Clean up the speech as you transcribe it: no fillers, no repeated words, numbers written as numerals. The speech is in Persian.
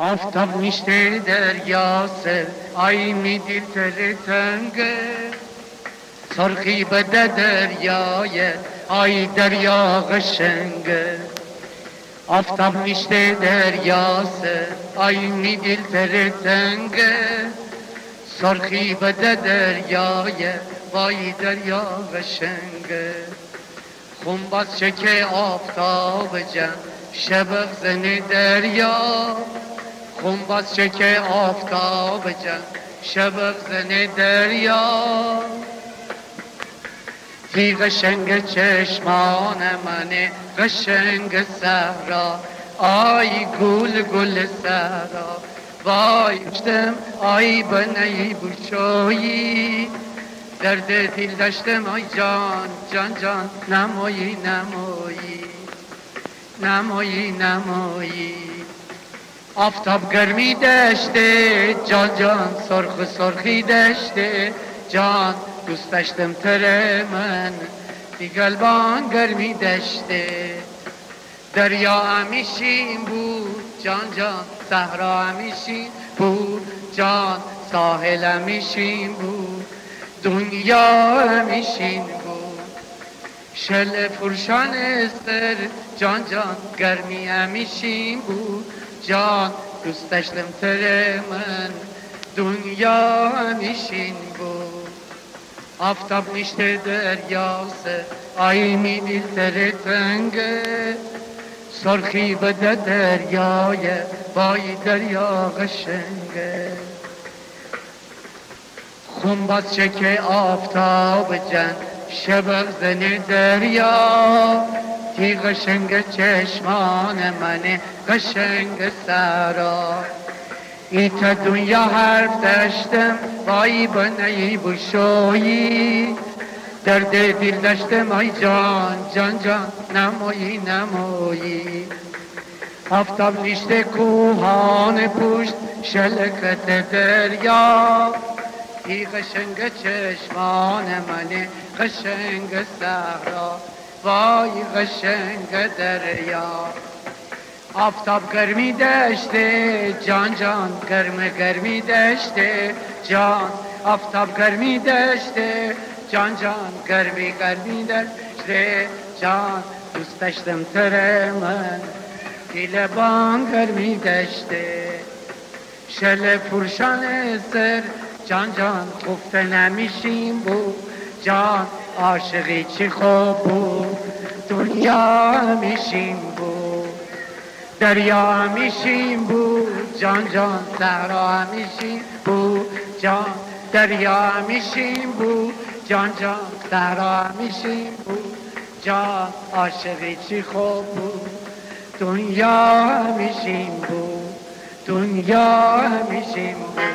آفتاب میشته دریا سر آی می دل تر تنگه سرخی بده دریای آی دریا قشنگه آفتاب میشته دریا سر آی می دل تر تنگه سرخی بده دریای وای دریا قشنگه خونباز چکه آفتاب جن شبق زن دریا خونباز چکه آفتاب جن شبق زن دریا تی قشنگ چشمان منه قشنگ صحرا آی گل گل صحرا وای داشتم آی بنی بوشویی درد دل داشتم آی جان جان جان نمایی نمایی نمایی نمایی آفتاب گرمی داشته جان جان سرخ سرخی داشته جان دوست داشتم تر من دی قلبان گرمی داشته دریا همیشین بود جان جان صحرا همیشین بود جان ساحل همیشین بود دنیا همیشین بود شل فرشان استر جان جان گرمی همیشین بود جان دوست داشتم تر من دنیا همیشین بود آفتاب میشته دریا سر آی می دل تر تنگه سرخی بده دریای وای دریا قشنگه خونباز چکه آفتاب جن شبق زن دریا تی قشنگ چشمان منه قشنگ سرا ایتا دنیا حرف داشتم وای بنی بوشویی درد دل داشتم آی جان جان جان نمایی نمایی آفتاب نیشته کوهان پشت شلکت دریا ای قشنگ چشمان منه قشنگ صحرا وای قشنگ دریا آفتاب گرمی داشته جان جان گرم گرمی داشته جان آفتاب گرمی داشته جان جان گرمی گرمی داشته جان دوست داشتم تر من دل بان گرمی داشته شل فرشان سر جان جان گفته نمیشیم بود جان عاشقی چی خوب بود دنیا همیشین بود دریا همیشین بود جان جان صحرا همیشین بود جان دریا همیشین بود جان جان صحرا همیشین بود جان عاشقی چی خوب بود دنیا همیشین بود دنیا همیشین بود